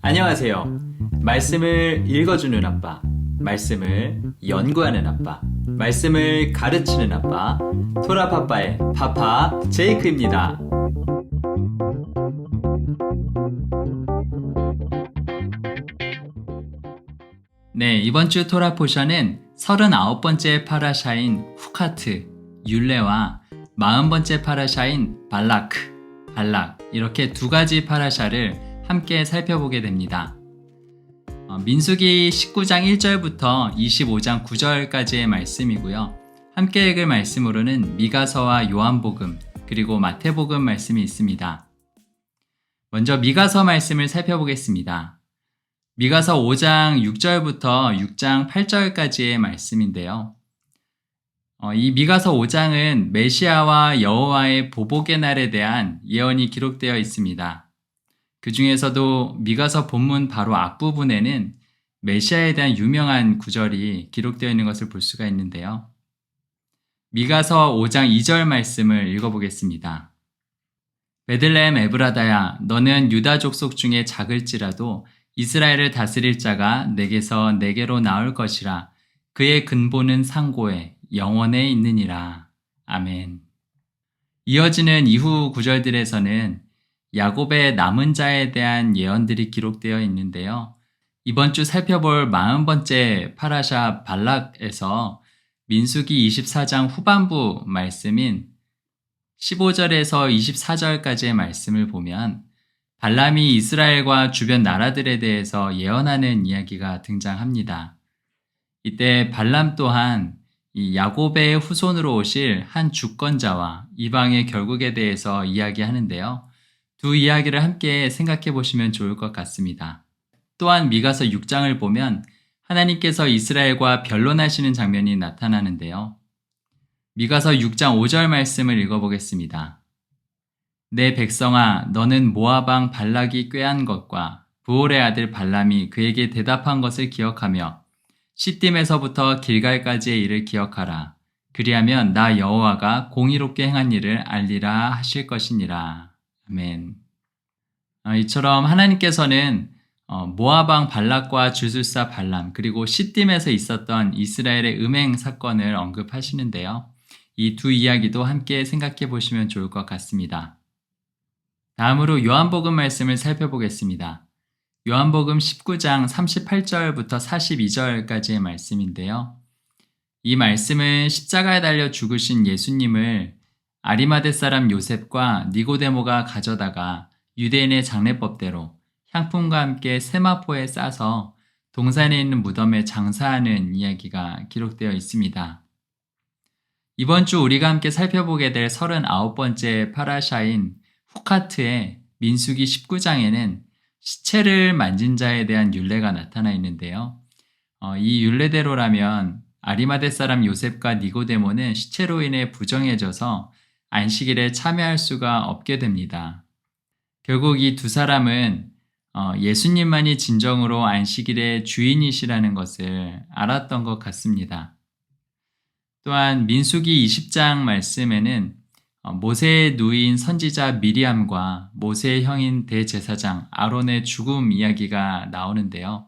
안녕하세요. 말씀을 읽어주는 아빠, 말씀을 연구하는 아빠, 말씀을 가르치는 아빠, 토라파빠의 파파 제이크입니다. 네, 이번 주 토라 포션은 39번째 파라샤인 후카트, 율레와 40번째 파라샤인 발락 이렇게 두 가지 파라샤를 함께 살펴보게 됩니다. 민수기 19장 1절부터 25장 9절까지의 말씀이고요. 함께 읽을 말씀으로는 미가서와 요한복음 그리고 마태복음 말씀이 있습니다. 먼저 미가서 말씀을 살펴보겠습니다. 미가서 5장 6절부터 6장 8절까지의 말씀인데요. 이 미가서 5장은 메시아와 여호와의 보복의 날에 대한 예언이 기록되어 있습니다. 그 중에서도 미가서 본문 바로 앞부분에는 메시아에 대한 유명한 구절이 기록되어 있는 것을 볼 수가 있는데요. 미가서 5장 2절 말씀을 읽어보겠습니다. 베들레헴 에브라다야, 너는 유다 족속 중에 작을지라도 이스라엘을 다스릴 자가 내게서 내게로 나올 것이라. 그의 근본은 상고에 영원에 있느니라. 아멘. 이어지는 이후 구절들에서는 야곱의 남은 자에 대한 예언들이 기록되어 있는데요. 이번 주 살펴볼 40번째 파라샤 발락에서 민수기 24장 후반부 말씀인 15절에서 24절까지의 말씀을 보면 발람이 이스라엘과 주변 나라들에 대해서 예언하는 이야기가 등장합니다. 이때 발람 또한 이 야곱의 후손으로 오실 한 주권자와 이방의 결국에 대해서 이야기하는데요. 두 이야기를 함께 생각해 보시면 좋을 것 같습니다. 또한 미가서 6장을 보면 하나님께서 이스라엘과 변론하시는 장면이 나타나는데요. 미가서 6장 5절 말씀을 읽어보겠습니다. 내 백성아, 너는 모압 왕 발락이 꾀한 것과 부올의 아들 발람이 그에게 대답한 것을 기억하며 시딤에서부터 길갈까지의 일을 기억하라. 그리하면 나 여호와가 공의롭게 행한 일을 알리라 하실 것이니라. 아멘. 이처럼 하나님께서는 모압 왕 발락과 주술사 발람 그리고 시딤에서 있었던 이스라엘의 음행 사건을 언급하시는데요. 이 두 이야기도 함께 생각해 보시면 좋을 것 같습니다. 다음으로 요한복음 말씀을 살펴보겠습니다. 요한복음 19장 38절부터 42절까지의 말씀인데요. 이 말씀은 십자가에 달려 죽으신 예수님을 아리마대 사람 요셉과 니고데모가 가져다가 유대인의 장례법대로 향품과 함께 세마포에 싸서 동산에 있는 무덤에 장사하는 이야기가 기록되어 있습니다. 이번 주 우리가 함께 살펴보게 될 39번째 파라샤인 후카트의 민수기 19장에는 시체를 만진 자에 대한 율례가 나타나 있는데요. 이 율례대로라면 아리마대 사람 요셉과 니고데모는 시체로 인해 부정해져서 안식일에 참여할 수가 없게 됩니다. 결국 이 두 사람은 예수님만이 진정으로 안식일의 주인이시라는 것을 알았던 것 같습니다. 또한 민수기 20장 말씀에는 모세의 누이인 선지자 미리암과 모세의 형인 대제사장 아론의 죽음 이야기가 나오는데요.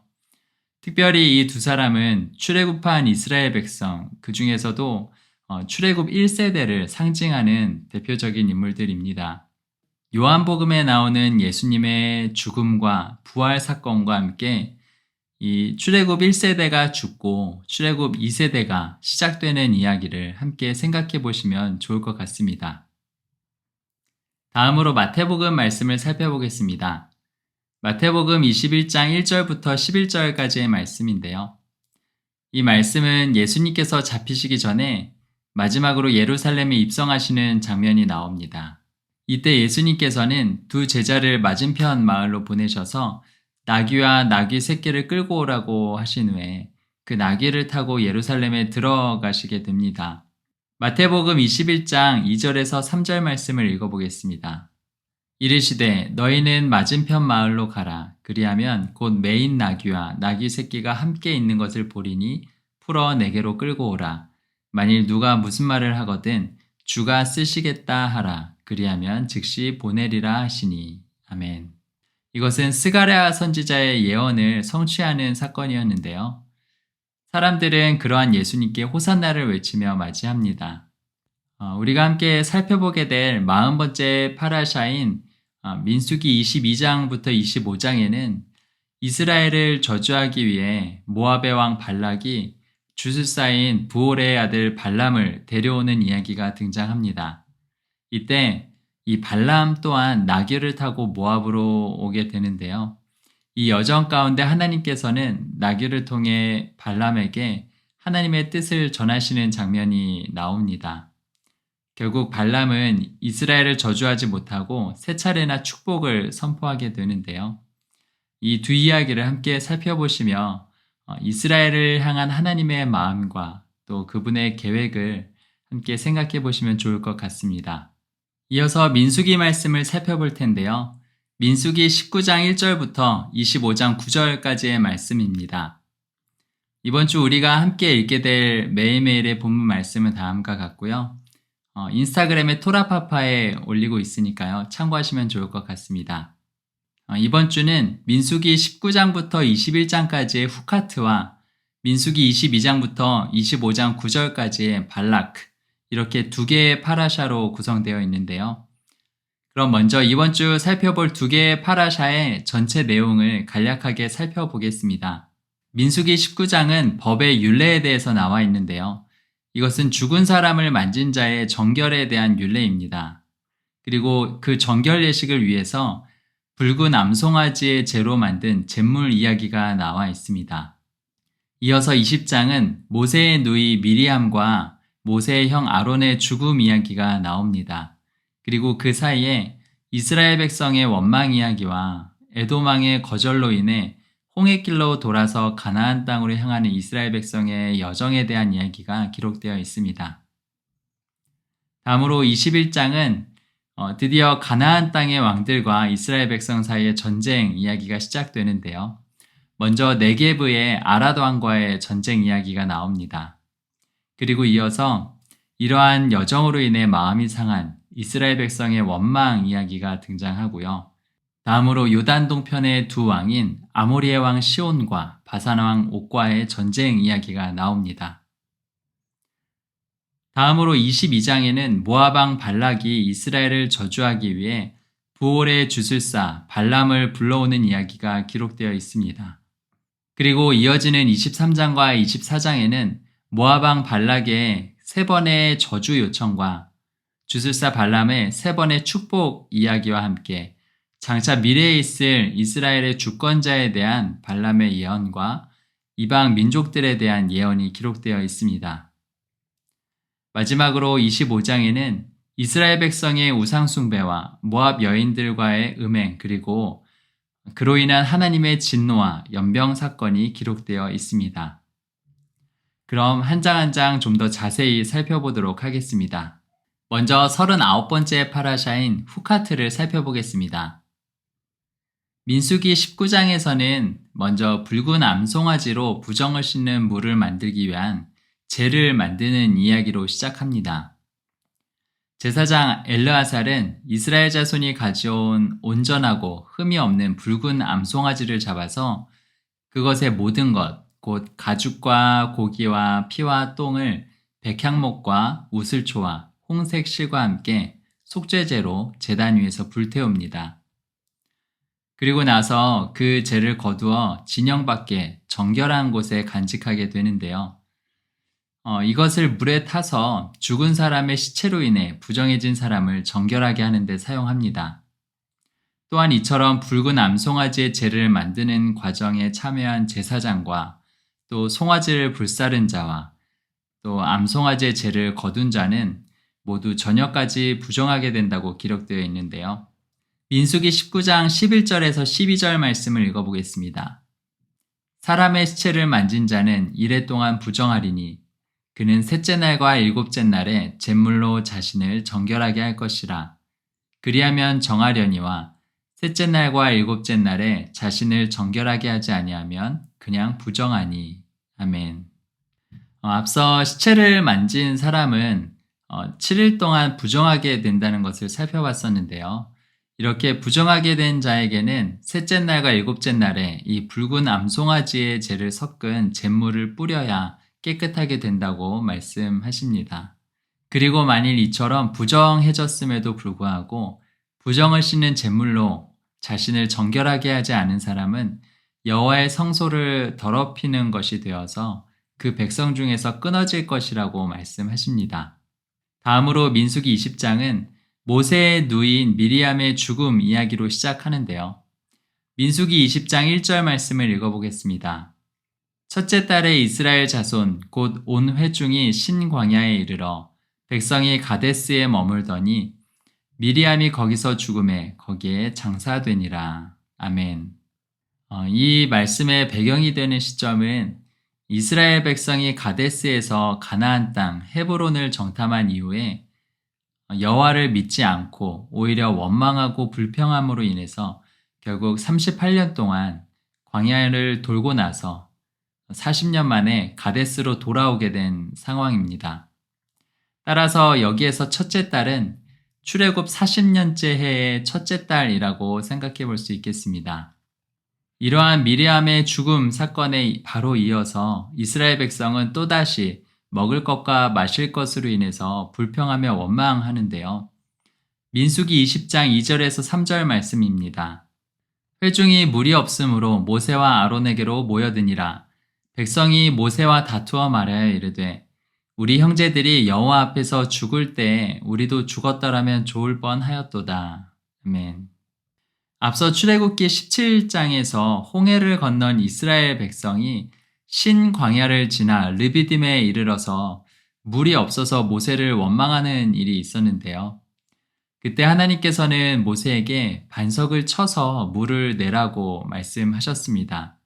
특별히 이 두 사람은 출애굽한 이스라엘 백성, 그 중에서도 출애굽 1세대를 상징하는 대표적인 인물들입니다. 요한복음에 나오는 예수님의 죽음과 부활 사건과 함께 이 출애굽 1세대가 죽고 출애굽 2세대가 시작되는 이야기를 함께 생각해 보시면 좋을 것 같습니다. 다음으로 마태복음 말씀을 살펴보겠습니다. 마태복음 21장 1절부터 11절까지의 말씀인데요. 이 말씀은 예수님께서 잡히시기 전에 마지막으로 예루살렘에 입성하시는 장면이 나옵니다. 이때 예수님께서는 두 제자를 맞은편 마을로 보내셔서 나귀와 나귀 새끼를 끌고 오라고 하신 후에 그 나귀를 타고 예루살렘에 들어가시게 됩니다. 마태복음 21장 2절에서 3절 말씀을 읽어보겠습니다. 이르시되 너희는 맞은편 마을로 가라. 그리하면 곧 매인 나귀와 나귀 새끼가 함께 있는 것을 보리니 풀어 내게로 끌고 오라. 만일 누가 무슨 말을 하거든 주가 쓰시겠다 하라. 그리하면 즉시 보내리라 하시니. 아멘. 이것은 스가랴 선지자의 예언을 성취하는 사건이었는데요. 사람들은 그러한 예수님께 호산나를 외치며 맞이합니다. 우리가 함께 살펴보게 될 40번째 파라샤인 민수기 22장부터 25장에는 이스라엘을 저주하기 위해 모압의 왕 발락이 주술사인 부올의 아들 발람을 데려오는 이야기가 등장합니다. 이때 이 발람 또한 나귀를 타고 모압으로 오게 되는데요. 이 여정 가운데 하나님께서는 나귀를 통해 발람에게 하나님의 뜻을 전하시는 장면이 나옵니다. 결국 발람은 이스라엘을 저주하지 못하고 세 차례나 축복을 선포하게 되는데요. 이 두 이야기를 함께 살펴보시며 이스라엘을 향한 하나님의 마음과 또 그분의 계획을 함께 생각해 보시면 좋을 것 같습니다. 이어서 민수기 말씀을 살펴볼 텐데요. 민수기 19장 1절부터 25장 9절까지의 말씀입니다. 이번 주 우리가 함께 읽게 될 매일매일의 본문 말씀은 다음과 같고요. 인스타그램에 토라파파에 올리고 있으니까요. 참고하시면 좋을 것 같습니다. 이번 주는 민수기 19장부터 21장까지의 후카트와 민수기 22장부터 25장 9절까지의 발라크, 이렇게 두 개의 파라샤로 구성되어 있는데요. 그럼 먼저 이번 주 살펴볼 두 개의 파라샤의 전체 내용을 간략하게 살펴보겠습니다. 민수기 19장은 법의 율례에 대해서 나와 있는데요. 이것은 죽은 사람을 만진 자의 정결에 대한 율례입니다. 그리고 그 정결 예식을 위해서 붉은 암송아지의 재로 만든 잿물 이야기가 나와 있습니다. 이어서 20장은 모세의 누이 미리암과 모세의 형 아론의 죽음 이야기가 나옵니다. 그리고 그 사이에 이스라엘 백성의 원망 이야기와 에돔 왕의 거절로 인해 홍해길로 돌아서 가나안 땅으로 향하는 이스라엘 백성의 여정에 대한 이야기가 기록되어 있습니다. 다음으로 21장은 드디어 가나안 땅의 왕들과 이스라엘 백성 사이의 전쟁 이야기가 시작되는데요. 먼저 네게브의 아랏 왕과의 전쟁 이야기가 나옵니다. 그리고 이어서 이러한 여정으로 인해 마음이 상한 이스라엘 백성의 원망 이야기가 등장하고요. 다음으로 요단 동편의 두 왕인 아모리의 왕 시온과 바산 왕 옥과의 전쟁 이야기가 나옵니다. 다음으로 22장에는 모압 왕 발락이 이스라엘을 저주하기 위해 부올의 주술사 발람을 불러오는 이야기가 기록되어 있습니다. 그리고 이어지는 23장과 24장에는 모압 왕 발락의 세 번의 저주 요청과 주술사 발람의 세 번의 축복 이야기와 함께 장차 미래에 있을 이스라엘의 주권자에 대한 발람의 예언과 이방 민족들에 대한 예언이 기록되어 있습니다. 마지막으로 25장에는 이스라엘 백성의 우상숭배와 모압 여인들과의 음행, 그리고 그로 인한 하나님의 진노와 연병 사건이 기록되어 있습니다. 그럼 한 장 한 장 좀 더 자세히 살펴보도록 하겠습니다. 먼저 39번째 파라샤인 후카트를 살펴보겠습니다. 민수기 19장에서는 먼저 붉은 암송아지로 부정을 씻는 물을 만들기 위한 재를 만드는 이야기로 시작합니다. 제사장 엘르아살은 이스라엘 자손이 가져온 온전하고 흠이 없는 붉은 암송아지를 잡아서 그것의 모든 것, 곧 가죽과 고기와 피와 똥을 백향목과 우슬초와 홍색 실과 함께 속죄제로 제단 위에서 불태웁니다. 그리고 나서 그 재를 거두어 진영 밖에 정결한 곳에 간직하게 되는데요. 이것을 물에 타서 죽은 사람의 시체로 인해 부정해진 사람을 정결하게 하는 데 사용합니다. 또한 이처럼 붉은 암송아지의 재를 만드는 과정에 참여한 제사장과 또 송아지를 불사른 자와 또 암송아지의 재를 거둔 자는 모두 저녁까지 부정하게 된다고 기록되어 있는데요. 민수기 19장 11절에서 12절 말씀을 읽어보겠습니다. 사람의 시체를 만진 자는 이래 동안 부정하리니 그는 셋째 날과 일곱째 날에 잿물로 자신을 정결하게 할 것이라. 그리하면 정하려니와 셋째 날과 일곱째 날에 자신을 정결하게 하지 아니하면 그냥 부정하니. 아멘. 앞서 시체를 만진 사람은 7일 동안 부정하게 된다는 것을 살펴봤었는데요. 이렇게 부정하게 된 자에게는 셋째 날과 일곱째 날에 이 붉은 암송아지의 재를 섞은 잿물을 뿌려야 깨끗하게 된다고 말씀하십니다. 그리고 만일 이처럼 부정해졌음에도 불구하고 부정을 씻는 잿물로 자신을 정결하게 하지 않은 사람은 여호와의 성소를 더럽히는 것이 되어서 그 백성 중에서 끊어질 것이라고 말씀하십니다. 다음으로 민수기 20장은 모세의 누이인 미리암의 죽음 이야기로 시작하는데요. 민수기 20장 1절 말씀을 읽어보겠습니다. 첫째 달에 이스라엘 자손 곧 온 회중이 신광야에 이르러 백성이 가데스에 머물더니 미리암이 거기서 죽음에 거기에 장사되니라. 아멘. 이 말씀의 배경이 되는 시점은 이스라엘 백성이 가데스에서 가나안 땅 헤브론을 정탐한 이후에 여호와를 믿지 않고 오히려 원망하고 불평함으로 인해서 결국 38년 동안 광야를 돌고 나서 40년 만에 가데스로 돌아오게 된 상황입니다. 따라서 여기에서 첫째 달은 출애굽 40년째 해의 첫째 달이라고 생각해 볼 수 있겠습니다. 이러한 미리암의 죽음 사건에 바로 이어서 이스라엘 백성은 또다시 먹을 것과 마실 것으로 인해서 불평하며 원망하는데요. 민수기 20장 2절에서 3절 말씀입니다. 회중이 물이 없으므로 모세와 아론에게로 모여드니라. 백성이 모세와 다투어 말하여 이르되 우리 형제들이 여호와 앞에서 죽을 때 우리도 죽었더라면 좋을 뻔하였도다. 아멘. 앞서 출애굽기 17장에서 홍해를 건넌 이스라엘 백성이 신광야를 지나 르비딤에 이르러서 물이 없어서 모세를 원망하는 일이 있었는데요. 그때 하나님께서는 모세에게 반석을 쳐서 물을 내라고 말씀하셨습니다.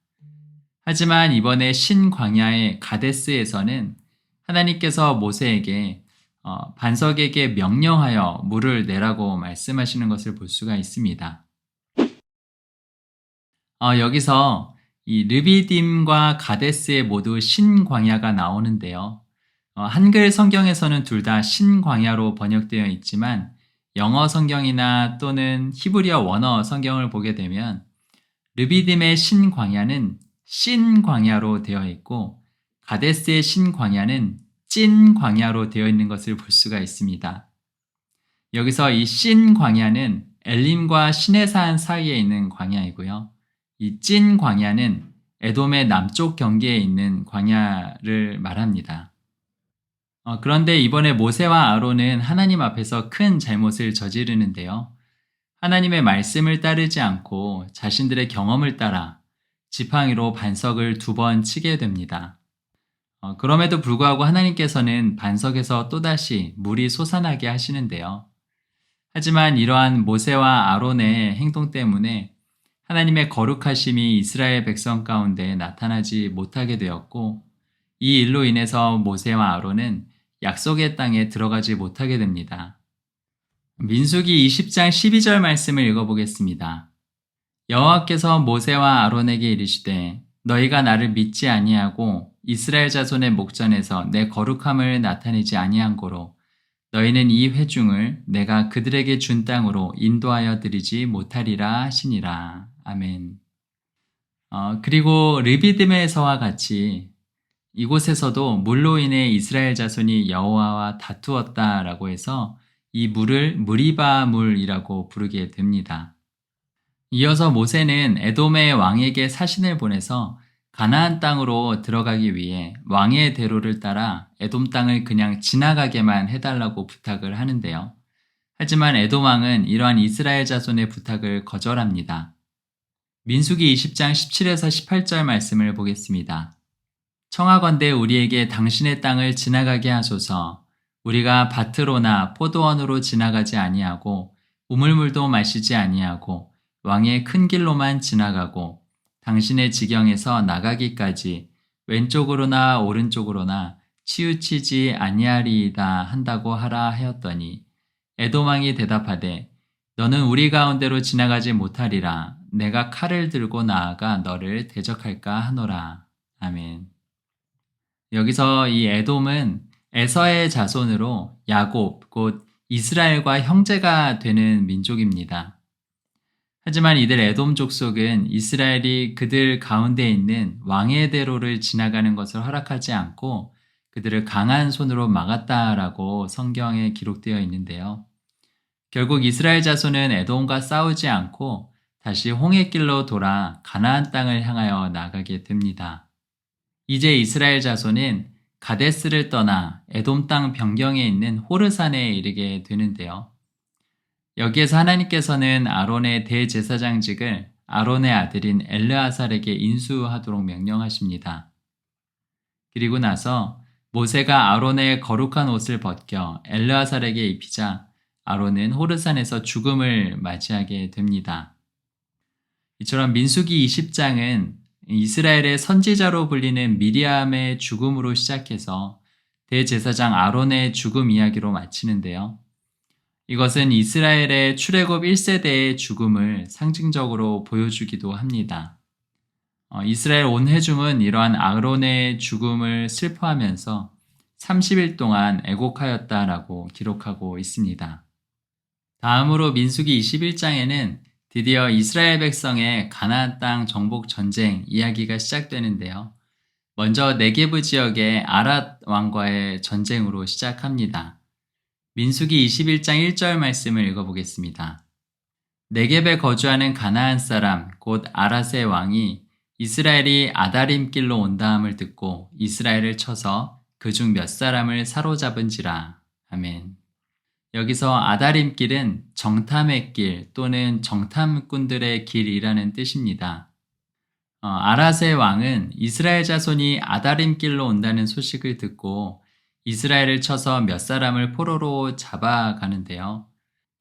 하지만 이번에 신광야의 가데스에서는 하나님께서 모세에게 반석에게 명령하여 물을 내라고 말씀하시는 것을 볼 수가 있습니다. 여기서 이 르비딤과 가데스에 모두 신광야가 나오는데요. 한글 성경에서는 둘 다 신광야로 번역되어 있지만 영어 성경이나 또는 히브리어 원어 성경을 보게 되면 르비딤의 신광야는 신광야로 되어 있고 가데스의 신광야는 찐광야로 되어 있는 것을 볼 수가 있습니다. 여기서 이 신광야는 엘림과 시내산 사이에 있는 광야이고요. 이 찐광야는 에돔의 남쪽 경계에 있는 광야를 말합니다. 그런데 이번에 모세와 아론은 하나님 앞에서 큰 잘못을 저지르는데요. 하나님의 말씀을 따르지 않고 자신들의 경험을 따라 지팡이로 반석을 2번 치게 됩니다. 그럼에도 불구하고 하나님께서는 반석에서 또다시 물이 솟아나게 하시는데요. 하지만 이러한 모세와 아론의 행동 때문에 하나님의 거룩하심이 이스라엘 백성 가운데 나타나지 못하게 되었고 이 일로 인해서 모세와 아론은 약속의 땅에 들어가지 못하게 됩니다. 민수기 20장 12절 말씀을 읽어보겠습니다. 여호와께서 모세와 아론에게 이르시되 너희가 나를 믿지 아니하고 이스라엘 자손의 목전에서 내 거룩함을 나타내지 아니한 고로 너희는 이 회중을 내가 그들에게 준 땅으로 인도하여 드리지 못하리라 하시니라. 아멘. 그리고 르비딤에서와 같이 이곳에서도 물로 인해 이스라엘 자손이 여호와와 다투었다라고 해서 이 물을 무리바 물이라고 부르게 됩니다. 이어서 모세는 에돔의 왕에게 사신을 보내서 가나안 땅으로 들어가기 위해 왕의 대로를 따라 에돔 땅을 그냥 지나가게만 해달라고 부탁을 하는데요. 하지만 에돔 왕은 이러한 이스라엘 자손의 부탁을 거절합니다. 민수기 20장 17에서 18절 말씀을 보겠습니다. 청하건대 우리에게 당신의 땅을 지나가게 하소서. 우리가 밭으로나 포도원으로 지나가지 아니하고 우물물도 마시지 아니하고 왕의 큰 길로만 지나가고 당신의 지경에서 나가기까지 왼쪽으로나 오른쪽으로나 치우치지 아니하리이다 한다고 하라 하였더니 에돔 왕이 대답하되 너는 우리 가운데로 지나가지 못하리라. 내가 칼을 들고 나아가 너를 대적할까 하노라. 아멘. 여기서 이 에돔은 에서의 자손으로 야곱 곧 이스라엘과 형제가 되는 민족입니다. 하지만 이들 에돔 족속은 이스라엘이 그들 가운데 있는 왕의 대로를 지나가는 것을 허락하지 않고 그들을 강한 손으로 막았다라고 성경에 기록되어 있는데요. 결국 이스라엘 자손은 에돔과 싸우지 않고 다시 홍해길로 돌아 가나안 땅을 향하여 나가게 됩니다. 이제 이스라엘 자손은 가데스를 떠나 에돔 땅 변경에 있는 호르산에 이르게 되는데요. 여기에서 하나님께서는 아론의 대제사장직을 아론의 아들인 엘르아살에게 인수하도록 명령하십니다. 그리고 나서 모세가 아론의 거룩한 옷을 벗겨 엘르아살에게 입히자 아론은 호르산에서 죽음을 맞이하게 됩니다. 이처럼 민수기 20장은 이스라엘의 선지자로 불리는 미리암의 죽음으로 시작해서 대제사장 아론의 죽음 이야기로 마치는데요. 이것은 이스라엘의 출애굽 1세대의 죽음을 상징적으로 보여주기도 합니다. 이스라엘 온 회중은 이러한 아론의 죽음을 슬퍼하면서 30일 동안 애곡하였다라고 기록하고 있습니다. 다음으로 민수기 21장에는 드디어 이스라엘 백성의 가나안 땅 정복 전쟁 이야기가 시작되는데요. 먼저 네게브 지역의 아랏 왕과의 전쟁으로 시작합니다. 민수기 21장 1절 말씀을 읽어보겠습니다. 네겝에 거주하는 가나안 사람 곧 아랏의 왕이 이스라엘이 아다림 길로 온다함을 듣고 이스라엘을 쳐서 그중 몇 사람을 사로잡은지라. 아멘. 여기서 아다림 길은 정탐의 길 또는 정탐꾼들의 길이라는 뜻입니다. 아랏의 왕은 이스라엘 자손이 아다림 길로 온다는 소식을 듣고 이스라엘을 쳐서 몇 사람을 포로로 잡아가는데요.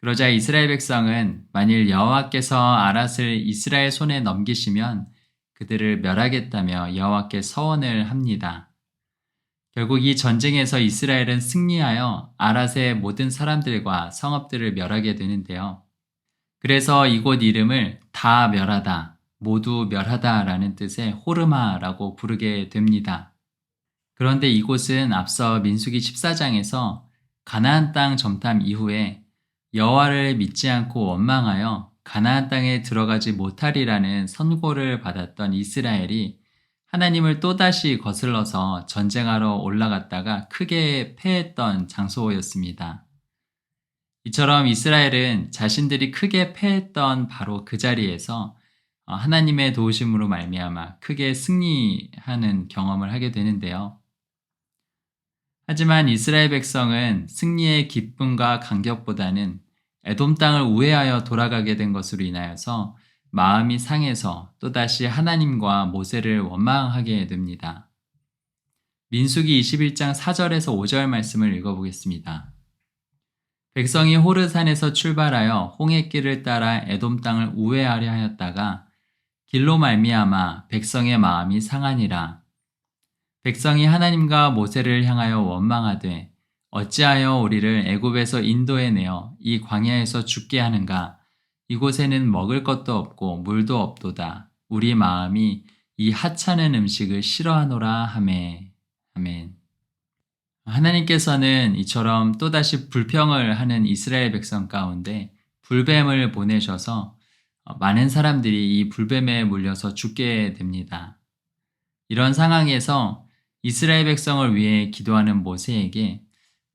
그러자 이스라엘 백성은 만일 여호와께서 아랏을 이스라엘 손에 넘기시면 그들을 멸하겠다며 여호와께 서원을 합니다. 결국 이 전쟁에서 이스라엘은 승리하여 아랏의 모든 사람들과 성읍들을 멸하게 되는데요. 그래서 이곳 이름을 다 멸하다, 모두 멸하다라는 뜻의 호르마라고 부르게 됩니다. 그런데 이곳은 앞서 민수기 14장에서 가나안 땅 정탐 이후에 여호와를 믿지 않고 원망하여 가나안 땅에 들어가지 못하리라는 선고를 받았던 이스라엘이 하나님을 또다시 거슬러서 전쟁하러 올라갔다가 크게 패했던 장소였습니다. 이처럼 이스라엘은 자신들이 크게 패했던 바로 그 자리에서 하나님의 도우심으로 말미암아 크게 승리하는 경험을 하게 되는데요. 하지만 이스라엘 백성은 승리의 기쁨과 감격보다는 에돔 땅을 우회하여 돌아가게 된 것으로 인하여서 마음이 상해서 또다시 하나님과 모세를 원망하게 됩니다. 민수기 21장 4절에서 5절 말씀을 읽어보겠습니다. 백성이 호르산에서 출발하여 홍해길을 따라 에돔 땅을 우회하려 하였다가 길로 말미암아 백성의 마음이 상하니라. 백성이 하나님과 모세를 향하여 원망하되 어찌하여 우리를 애굽에서 인도해내어 이 광야에서 죽게 하는가? 이곳에는 먹을 것도 없고 물도 없도다. 우리 마음이 이 하찮은 음식을 싫어하노라 하매. 아멘. 하나님께서는 이처럼 또다시 불평을 하는 이스라엘 백성 가운데 불뱀을 보내셔서 많은 사람들이 이 불뱀에 물려서 죽게 됩니다. 이런 상황에서 이스라엘 백성을 위해 기도하는 모세에게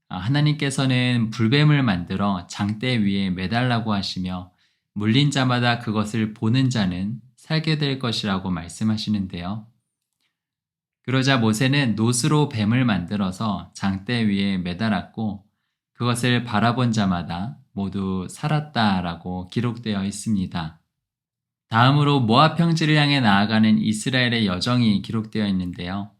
하나님께서는 불뱀을 만들어 장대 위에 매달라고 하시며 물린 자마다 그것을 보는 자는 살게 될 것이라고 말씀하시는데요. 그러자 모세는 놋으로 뱀을 만들어서 장대 위에 매달았고 그것을 바라본 자마다 모두 살았다라고 기록되어 있습니다. 다음으로 모압 평지를 향해 나아가는 이스라엘의 여정이 기록되어 있는데요.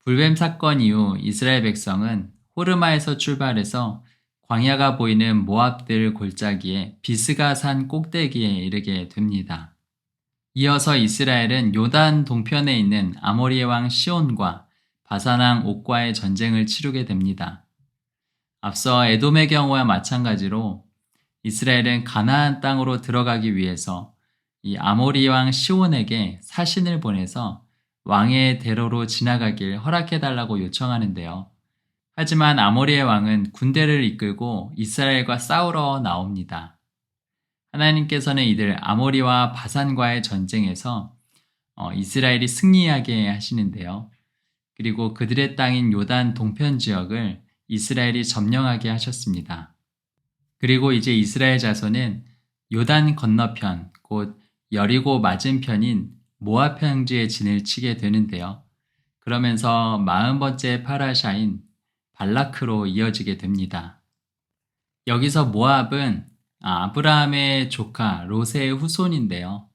불뱀 사건 이후 이스라엘 백성은 호르마에서 출발해서 광야가 보이는 모압들 골짜기에 비스가 산 꼭대기에 이르게 됩니다. 이어서 이스라엘은 요단 동편에 있는 아모리의 왕 시온과 바산 왕 옥과의 전쟁을 치르게 됩니다. 앞서 에돔의 경우와 마찬가지로 이스라엘은 가나안 땅으로 들어가기 위해서 이 아모리 왕 시온에게 사신을 보내서 왕의 대로로 지나가길 허락해달라고 요청하는데요. 하지만 아모리의 왕은 군대를 이끌고 이스라엘과 싸우러 나옵니다. 하나님께서는 이들 아모리와 바산과의 전쟁에서 이스라엘이 승리하게 하시는데요. 그리고 그들의 땅인 요단 동편 지역을 이스라엘이 점령하게 하셨습니다. 그리고 이제 이스라엘 자손은 요단 건너편, 곧 여리고 맞은편인 모압 평지에 진을 치게 되는데요. 그러면서 40번째 파라샤인 발라크로 이어지게 됩니다. 여기서 모압은 아브라함의 조카 롯의 후손인데요.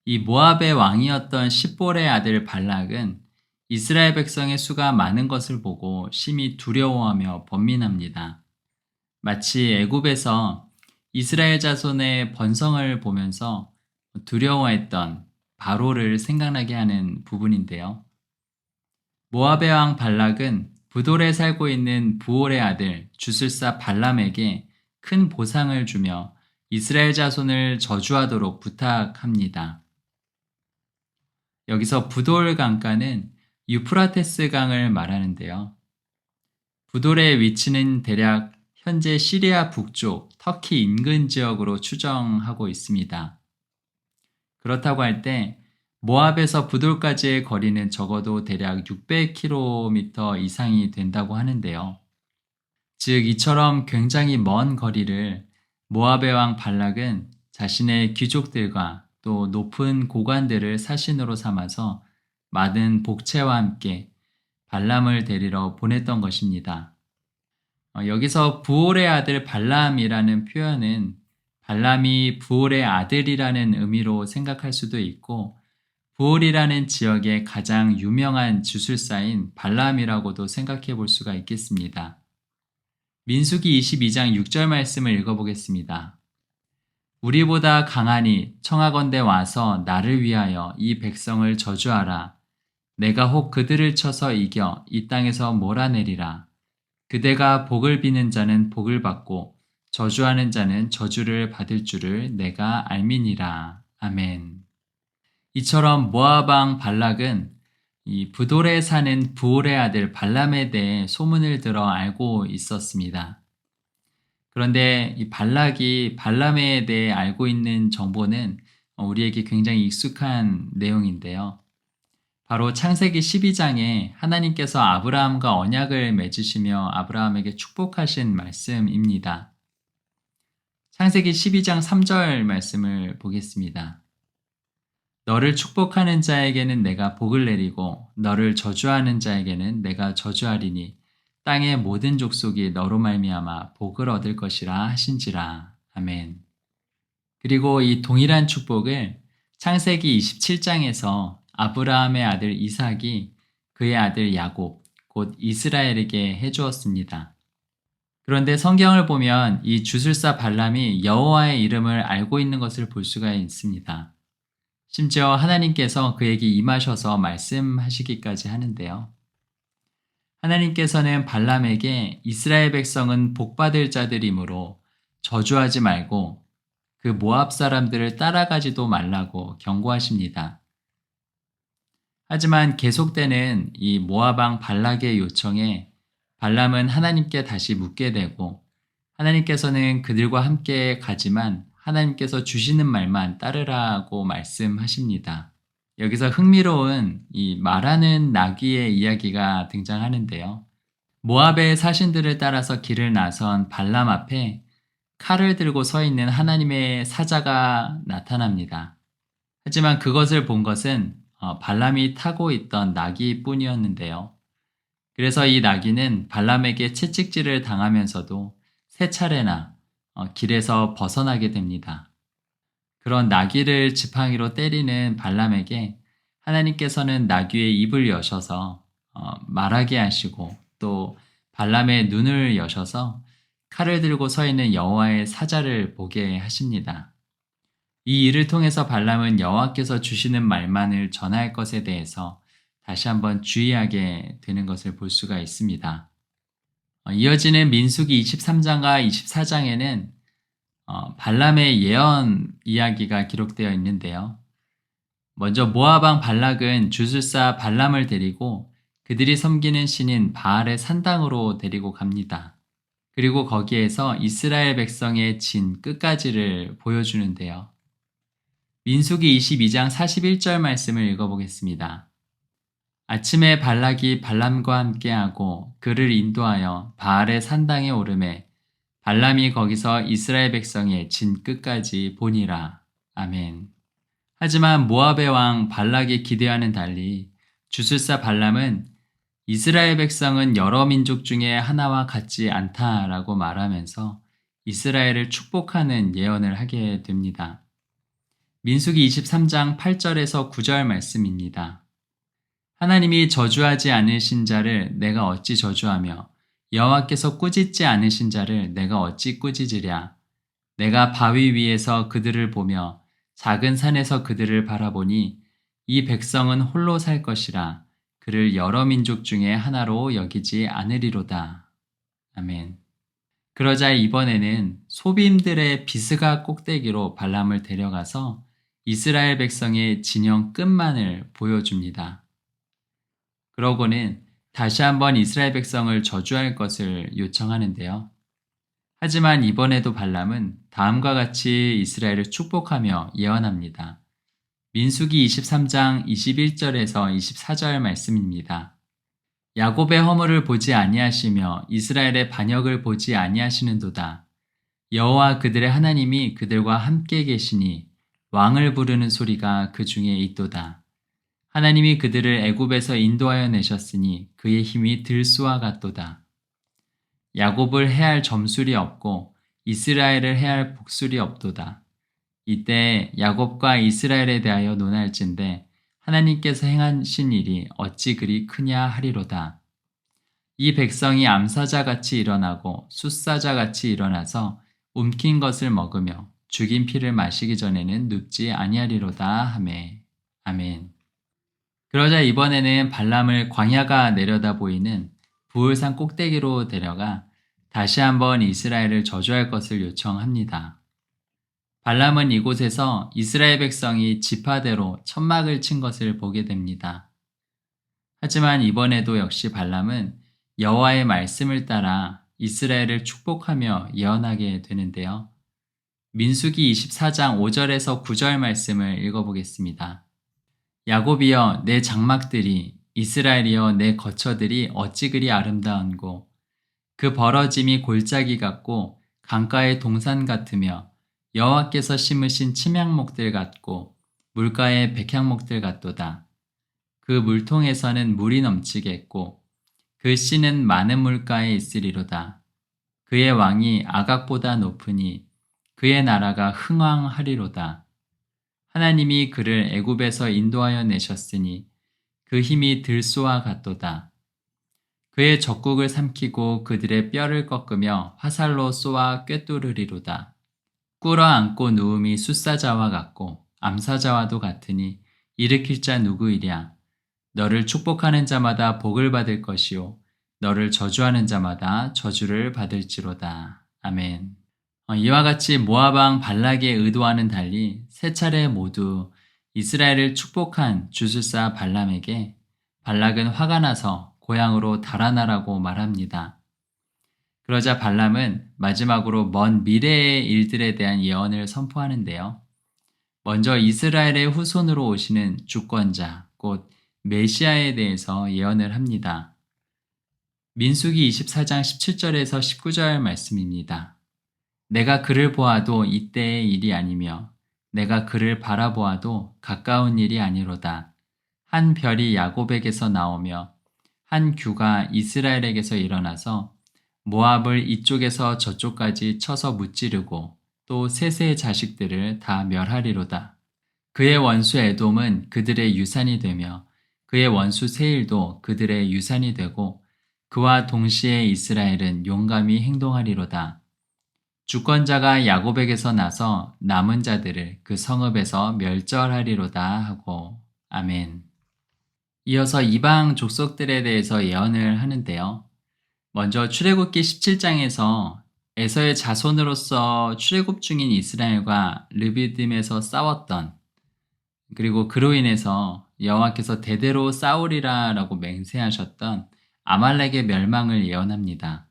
이 모압의 왕이었던 십볼의 아들 발락은 이스라엘 백성의 수가 많은 것을 보고 심히 두려워하며 번민합니다. 마치 애굽에서 이스라엘 자손의 번성을 보면서 두려워했던 바로를 생각나게 하는 부분인데요. 모압의 왕 발락은 부돌에 살고 있는 부올의 아들 주술사 발람에게 큰 보상을 주며 이스라엘 자손을 저주하도록 부탁합니다. 여기서 부돌 강가는 유프라테스 강을 말하는데요. 부돌의 위치는 대략 현재 시리아 북쪽 터키 인근 지역으로 추정하고 있습니다. 그렇다고 할 때 모압에서 부돌까지의 거리는 적어도 대략 600km 이상이 된다고 하는데요. 즉 이처럼 굉장히 먼 거리를 모압의 왕 발락은 자신의 귀족들과 또 높은 고관들을 사신으로 삼아서 많은 복채와 함께 발람을 데리러 보냈던 것입니다. 여기서 부올의 아들 발람이라는 표현은 발람이 부올의 아들이라는 의미로 생각할 수도 있고 부올이라는 지역의 가장 유명한 주술사인 발람이라고도 생각해 볼 수가 있겠습니다. 민수기 22장 6절 말씀을 읽어보겠습니다. 우리보다 강하니 청하건대 와서 나를 위하여 이 백성을 저주하라. 내가 혹 그들을 쳐서 이겨 이 땅에서 몰아내리라. 그대가 복을 비는 자는 복을 받고 저주하는 자는 저주를 받을 줄을 내가 알미니라. 아멘. 이처럼 모압 왕 발락은 이 부돌에 사는 부올의 아들 발람에 대해 소문을 들어 알고 있었습니다. 그런데 이 발락이 발람에 대해 알고 있는 정보는 우리에게 굉장히 익숙한 내용인데요. 바로 창세기 12장에 하나님께서 아브라함과 언약을 맺으시며 아브라함에게 축복하신 말씀입니다. 창세기 12장 3절 말씀을 보겠습니다. 너를 축복하는 자에게는 내가 복을 내리고 너를 저주하는 자에게는 내가 저주하리니 땅의 모든 족속이 너로 말미암아 복을 얻을 것이라 하신지라. 아멘. 그리고 이 동일한 축복을 창세기 27장에서 아브라함의 아들 이삭이 그의 아들 야곱, 곧 이스라엘에게 해주었습니다. 그런데 성경을 보면 이 주술사 발람이 여호와의 이름을 알고 있는 것을 볼 수가 있습니다. 심지어 하나님께서 그에게 임하셔서 말씀하시기까지 하는데요. 하나님께서는 발람에게 이스라엘 백성은 복받을 자들이므로 저주하지 말고 그 모압 사람들을 따라가지도 말라고 경고하십니다. 하지만 계속되는 이 모압 왕 발락의 요청에 발람은 하나님께 다시 묻게 되고 하나님께서는 그들과 함께 가지만 하나님께서 주시는 말만 따르라고 말씀하십니다. 여기서 흥미로운 이 말하는 나귀의 이야기가 등장하는데요. 모압의 사신들을 따라서 길을 나선 발람 앞에 칼을 들고 서 있는 하나님의 사자가 나타납니다. 하지만 그것을 본 것은 발람이 타고 있던 나귀뿐이었는데요. 그래서 이 나귀는 발람에게 채찍질을 당하면서도 세 차례나 길에서 벗어나게 됩니다. 그런 나귀를 지팡이로 때리는 발람에게 하나님께서는 나귀의 입을 여셔서 말하게 하시고 또 발람의 눈을 여셔서 칼을 들고 서 있는 여호와의 사자를 보게 하십니다. 이 일을 통해서 발람은 여호와께서 주시는 말만을 전할 것에 대해서 다시 한번 주의하게 되는 것을 볼 수가 있습니다. 이어지는 민수기 23장과 24장에는 발람의 예언 이야기가 기록되어 있는데요. 먼저 모압 왕 발락은 주술사 발람을 데리고 그들이 섬기는 신인 바알의 산당으로 데리고 갑니다. 그리고 거기에서 이스라엘 백성의 진 끝까지를 보여주는데요. 민수기 22장 41절 말씀을 읽어보겠습니다. 아침에 발락이 발람과 함께하고 그를 인도하여 바알의 산당에 오르매 발람이 거기서 이스라엘 백성의 진 끝까지 보니라. 아멘. 하지만 모압의 왕 발락의 기대와는 달리 주술사 발람은 이스라엘 백성은 여러 민족 중에 하나와 같지 않다라고 말하면서 이스라엘을 축복하는 예언을 하게 됩니다. 민수기 23장 8절에서 9절 말씀입니다. 하나님이 저주하지 않으신 자를 내가 어찌 저주하며 여호와께서 꾸짖지 않으신 자를 내가 어찌 꾸짖으랴. 내가 바위 위에서 그들을 보며 작은 산에서 그들을 바라보니 이 백성은 홀로 살 것이라. 그를 여러 민족 중에 하나로 여기지 않으리로다. 아멘. 그러자 이번에는 소빔들의 비스가 꼭대기로 발람을 데려가서 이스라엘 백성의 진영 끝만을 보여줍니다. 그러고는 다시 한번 이스라엘 백성을 저주할 것을 요청하는데요. 하지만 이번에도 발람은 다음과 같이 이스라엘을 축복하며 예언합니다. 민수기 23장 21절에서 24절 말씀입니다. 야곱의 허물을 보지 아니하시며 이스라엘의 반역을 보지 아니하시는도다. 여호와 그들의 하나님이 그들과 함께 계시니 왕을 부르는 소리가 그 중에 있도다. 하나님이 그들을 애굽에서 인도하여 내셨으니 그의 힘이 들소와 같도다. 야곱을 해할 점술이 없고 이스라엘을 해할 복술이 없도다. 이때 야곱과 이스라엘에 대하여 논할진대 하나님께서 행하신 일이 어찌 그리 크냐 하리로다. 이 백성이 암사자같이 일어나고 숫사자같이 일어나서 움킨 것을 먹으며 죽인 피를 마시기 전에는 눕지 아니하리로다 하매. 아멘. 그러자 이번에는 발람을 광야가 내려다 보이는 부을산 꼭대기로 데려가 다시 한번 이스라엘을 저주할 것을 요청합니다. 발람은 이곳에서 이스라엘 백성이 지파대로 천막을 친 것을 보게 됩니다. 하지만 이번에도 역시 발람은 여호와의 말씀을 따라 이스라엘을 축복하며 예언하게 되는데요. 민수기 24장 5절에서 9절 말씀을 읽어보겠습니다. 야곱이여 내 장막들이 이스라엘이여 내 거처들이 어찌 그리 아름다운고 그 벌어짐이 골짜기 같고 강가의 동산 같으며 여호와께서 심으신 침향목들 같고 물가의 백향목들 같도다. 그 물통에서는 물이 넘치겠고 그 씨는 많은 물가에 있으리로다. 그의 왕이 아각보다 높으니 그의 나라가 흥왕하리로다. 하나님이 그를 애굽에서 인도하여 내셨으니 그 힘이 들소와 같도다. 그의 적국을 삼키고 그들의 뼈를 꺾으며 화살로 쏘아 꿰뚫으리로다. 꿇어 앉고 누움이 숫사자와 같고 암사자와도 같으니 일으킬 자 누구이랴. 너를 축복하는 자마다 복을 받을 것이요 너를 저주하는 자마다 저주를 받을지로다. 아멘. 이와 같이 모압 왕 발락의 의도와는 달리 세 차례 모두 이스라엘을 축복한 주술사 발람에게 발락은 화가 나서 고향으로 달아나라고 말합니다. 그러자 발람은 마지막으로 먼 미래의 일들에 대한 예언을 선포하는데요. 먼저 이스라엘의 후손으로 오시는 주권자, 곧 메시아에 대해서 예언을 합니다. 민수기 24장 17절에서 19절 말씀입니다. 내가 그를 보아도 이때의 일이 아니며 내가 그를 바라보아도 가까운 일이 아니로다. 한 별이 야곱에게서 나오며 한 규가 이스라엘에게서 일어나서 모압을 이쪽에서 저쪽까지 쳐서 무찌르고 또 셋의 자식들을 다 멸하리로다. 그의 원수 에돔은 그들의 유산이 되며 그의 원수 세일도 그들의 유산이 되고 그와 동시에 이스라엘은 용감히 행동하리로다. 주권자가 야곱에게서 나서 남은 자들을 그 성읍에서 멸절하리로다 하고 아멘. 이어서 이방 족속들에 대해서 예언을 하는데요. 먼저 출애굽기 17장에서 에서의 자손으로서 출애굽 중인 이스라엘과 르비딤에서 싸웠던 그리고 그로 인해서 여호와께서 대대로 싸우리라라고 맹세하셨던 아말렉의 멸망을 예언합니다.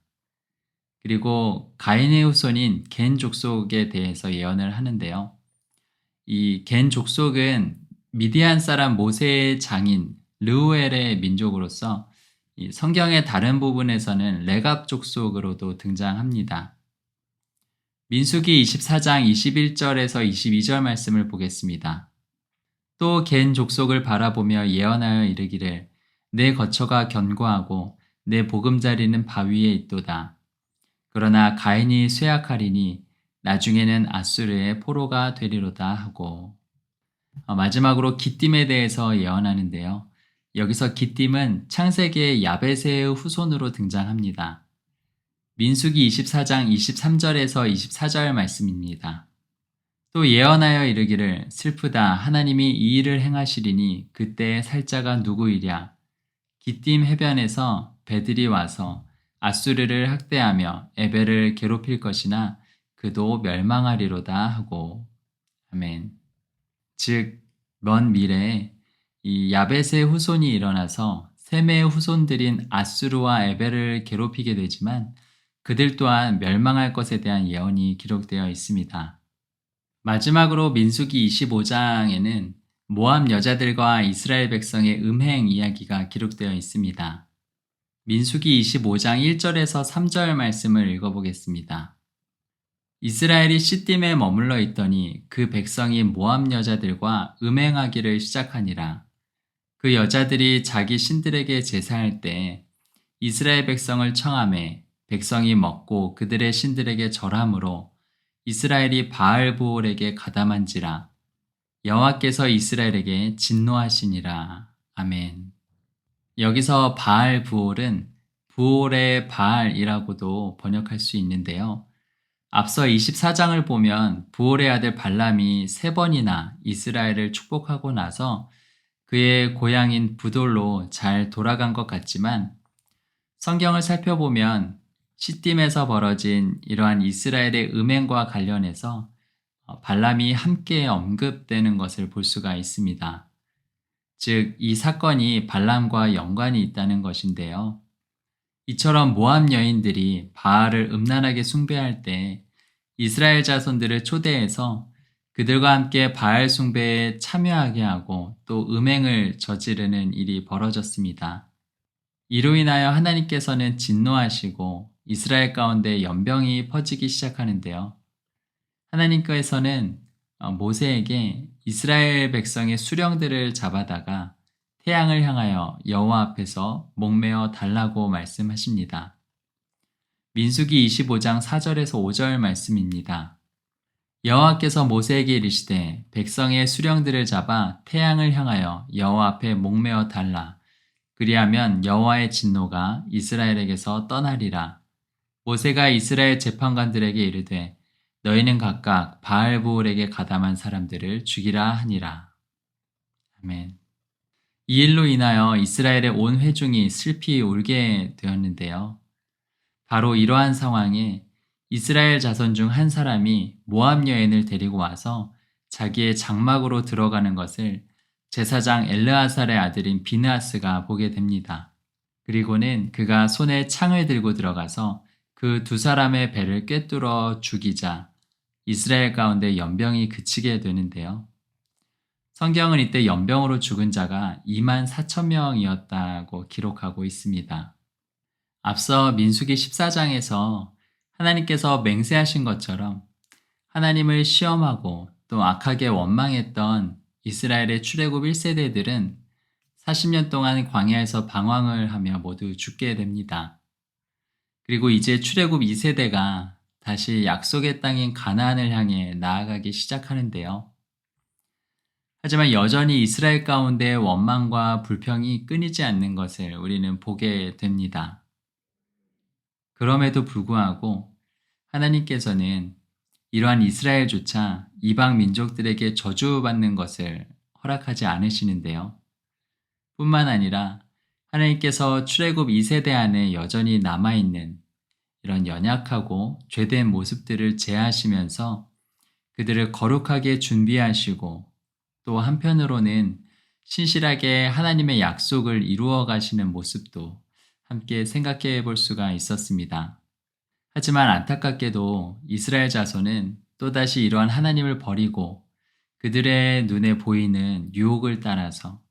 그리고 가인의 후손인 겐 족속에 대해서 예언을 하는데요. 이 겐 족속은 미디안 사람 모세의 장인 르우엘의 민족으로서 이 성경의 다른 부분에서는 레갑 족속으로도 등장합니다. 민수기 24장 21절에서 22절 말씀을 보겠습니다. 또 겐 족속을 바라보며 예언하여 이르기를 내 거처가 견고하고 내 보금자리는 바위에 있도다. 그러나 가인이 쇠약하리니 나중에는 아수르의 포로가 되리로다 하고 마지막으로 기띔에 대해서 예언하는데요. 여기서 기띔은 창세기의 야베세의 후손으로 등장합니다. 민수기 24장 23절에서 24절 말씀입니다. 또 예언하여 이르기를 슬프다 하나님이 이 일을 행하시리니 그때의 살자가 누구이랴. 기띔 해변에서 배들이 와서 아수르를 학대하며 에벨을 괴롭힐 것이나 그도 멸망하리로다 하고 아멘. 즉 먼 미래에 이 야벳의 후손이 일어나서 셈의 후손들인 아수르와 에벨을 괴롭히게 되지만 그들 또한 멸망할 것에 대한 예언이 기록되어 있습니다. 마지막으로 민수기 25장에는 모압 여자들과 이스라엘 백성의 음행 이야기가 기록되어 있습니다. 민수기 25장 1절에서 3절 말씀을 읽어보겠습니다. 이스라엘이 시딤에 머물러 있더니 그 백성이 모압 여자들과 음행하기를 시작하니라. 그 여자들이 자기 신들에게 제사할 때 이스라엘 백성을 청하매 백성이 먹고 그들의 신들에게 절함으로 이스라엘이 바알부올에게 가담한지라. 여호와께서 이스라엘에게 진노하시니라. 아멘. 여기서 바알부올은 부올의 바알이라고도 번역할 수 있는데요. 앞서 24장을 보면 부올의 아들 발람이 3번이나 이스라엘을 축복하고 나서 그의 고향인 부돌로 잘 돌아간 것 같지만 성경을 살펴보면 시딤에서 벌어진 이러한 이스라엘의 음행과 관련해서 발람이 함께 언급되는 것을 볼 수가 있습니다. 즉, 이 사건이 발람과 연관이 있다는 것인데요. 이처럼 모압 여인들이 바알을 음란하게 숭배할 때 이스라엘 자손들을 초대해서 그들과 함께 바알 숭배에 참여하게 하고 또 음행을 저지르는 일이 벌어졌습니다. 이로 인하여 하나님께서는 진노하시고 이스라엘 가운데 연병이 퍼지기 시작하는데요. 하나님께서는 모세에게 이스라엘 백성의 수령들을 잡아다가 태양을 향하여 여호와 앞에서 목매어 달라고 말씀하십니다. 민수기 25장 4절에서 5절 말씀입니다. 여호와께서 모세에게 이르시되 백성의 수령들을 잡아 태양을 향하여 여호와 앞에 목매어 달라. 그리하면 여호와의 진노가 이스라엘에게서 떠나리라. 모세가 이스라엘 재판관들에게 이르되 너희는 각각 바알부올에게 가담한 사람들을 죽이라 하니라. 아멘. 이 일로 인하여 이스라엘의 온 회중이 슬피 울게 되었는데요. 바로 이러한 상황에 이스라엘 자손 중 한 사람이 모압 여인을 데리고 와서 자기의 장막으로 들어가는 것을 제사장 엘르아살의 아들인 비느하스가 보게 됩니다. 그리고는 그가 손에 창을 들고 들어가서 그 2사람의 배를 꿰뚫어 죽이자 이스라엘 가운데 연병이 그치게 되는데요. 성경은 이때 연병으로 죽은 자가 24,000명이었다고 기록하고 있습니다. 앞서 민수기 14장에서 하나님께서 맹세하신 것처럼 하나님을 시험하고 또 악하게 원망했던 이스라엘의 출애굽 1세대들은 40년 동안 광야에서 방황을 하며 모두 죽게 됩니다. 그리고 이제 출애굽 2세대가 다시 약속의 땅인 가나안을 향해 나아가기 시작하는데요. 하지만 여전히 이스라엘 가운데 원망과 불평이 끊이지 않는 것을 우리는 보게 됩니다. 그럼에도 불구하고 하나님께서는 이러한 이스라엘조차 이방 민족들에게 저주받는 것을 허락하지 않으시는데요. 뿐만 아니라 하나님께서 출애굽 2세대 안에 여전히 남아있는 이런 연약하고 죄된 모습들을 제하시면서 그들을 거룩하게 준비하시고 또 한편으로는 신실하게 하나님의 약속을 이루어 가시는 모습도 함께 생각해 볼 수가 있었습니다. 하지만 안타깝게도 이스라엘 자손은 또다시 이러한 하나님을 버리고 그들의 눈에 보이는 유혹을 따라서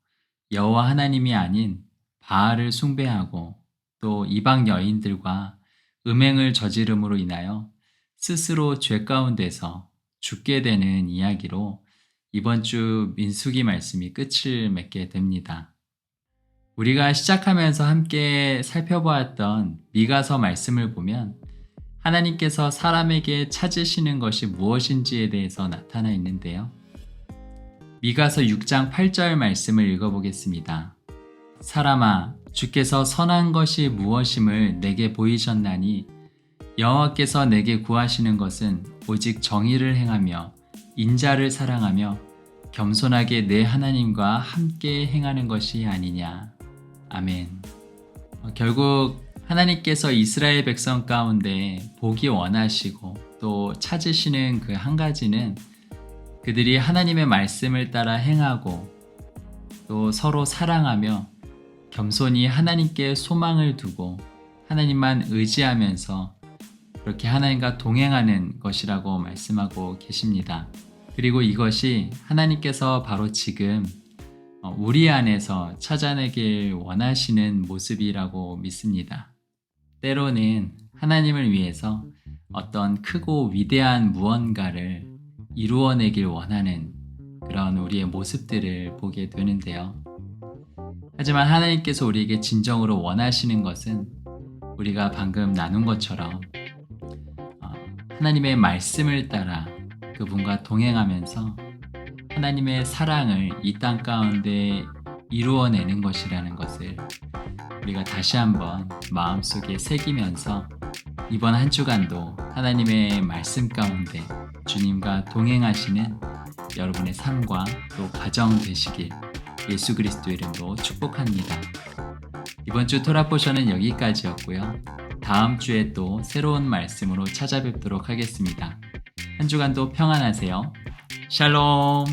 여호와 하나님이 아닌 바알을 숭배하고 또 이방 여인들과 음행을 저지름으로 인하여 스스로 죄 가운데서 죽게 되는 이야기로 이번 주 민수기 말씀이 끝을 맺게 됩니다. 우리가 시작하면서 함께 살펴보았던 미가서 말씀을 보면 하나님께서 사람에게 찾으시는 것이 무엇인지에 대해서 나타나 있는데요. 미가서 6장 8절 말씀을 읽어보겠습니다. 사람아, 주께서 선한 것이 무엇임을 내게 보이셨나니 여호와께서 내게 구하시는 것은 오직 정의를 행하며 인자를 사랑하며 겸손하게 내 하나님과 함께 행하는 것이 아니냐. 아멘. 결국 하나님께서 이스라엘 백성 가운데 보기 원하시고 또 찾으시는 그 한 가지는 그들이 하나님의 말씀을 따라 행하고 또 서로 사랑하며 겸손히 하나님께 소망을 두고 하나님만 의지하면서 그렇게 하나님과 동행하는 것이라고 말씀하고 계십니다. 그리고 이것이 하나님께서 바로 지금 우리 안에서 찾아내길 원하시는 모습이라고 믿습니다. 때로는 하나님을 위해서 어떤 크고 위대한 무언가를 이루어내길 원하는 그런 우리의 모습들을 보게 되는데요. 하지만 하나님께서 우리에게 진정으로 원하시는 것은 우리가 방금 나눈 것처럼 하나님의 말씀을 따라 그분과 동행하면서 하나님의 사랑을 이 땅 가운데 이루어내는 것이라는 것을 우리가 다시 한번 마음속에 새기면서 이번 한 주간도 하나님의 말씀 가운데 주님과 동행하시는 여러분의 삶과 또 가정 되시길 예수 그리스도 이름으로 축복합니다. 이번 주 토라 포션은 여기까지였고요. 다음 주에 또 새로운 말씀으로 찾아뵙도록 하겠습니다. 한 주간도 평안하세요. 샬롬.